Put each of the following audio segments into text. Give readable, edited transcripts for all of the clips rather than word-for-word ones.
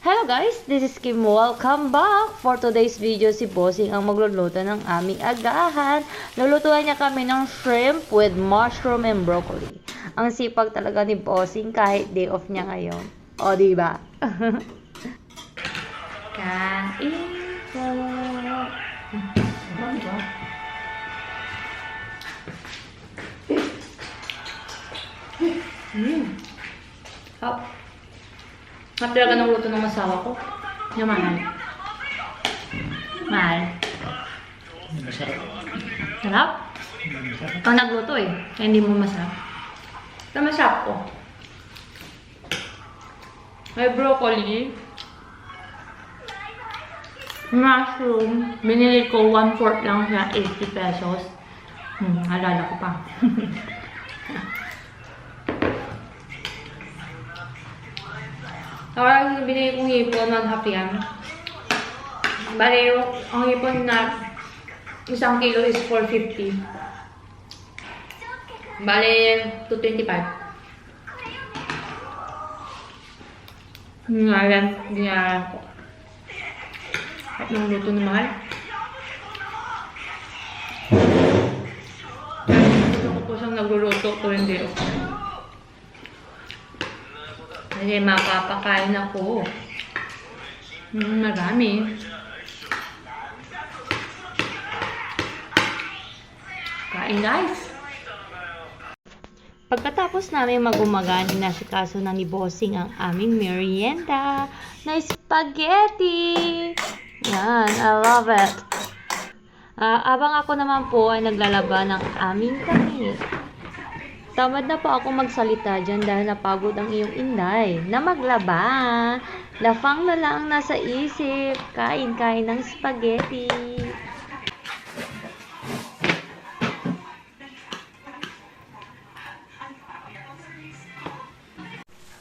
Hello guys, this is Kim. Welcome back! For today's video, si Bossing ang magluluto ng aming agahan. Lulutuan niya kami ng shrimp with mushroom and broccoli. Ang sipag talaga ni Bossing kahit day off niya ngayon. O, diba? Kain po! Hop. Hop talaga ng luto ng asawa ko. Yung mahal. Mahal. Sarap? Ikaw nagluto eh. Kaya hindi mo masarap. Ito masarap ko. May broccoli. Mushroom. Binili ko 1/4 lang siya. 80 pesos. Alala ko pa. Parang binili kong hipon ng hapian. Bale, ang hipon na 1 kilo is 450. Bale, 225. Ginalan ko. At nang luto na mahal. Gusto ko po siyang nagluluto ko hindi ako. Kasi mapapakain ako. Marami. Kain guys! Pagkatapos namin mag-umaga, inasikaso na ni Bossing ang aming merienda na spaghetti. Yan, I love it. Abang ako naman po ay naglalaba ng aming kamit. Tamad na po ako magsalita dyan dahil napagod ang iyong inday na maglaba. Lafang na lang nasa isip. Kain-kain ng spaghetti.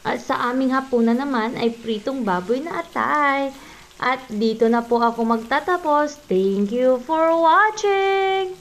At sa aming hapunan naman ay pritong baboy na atay. At dito na po ako magtatapos. Thank you for watching!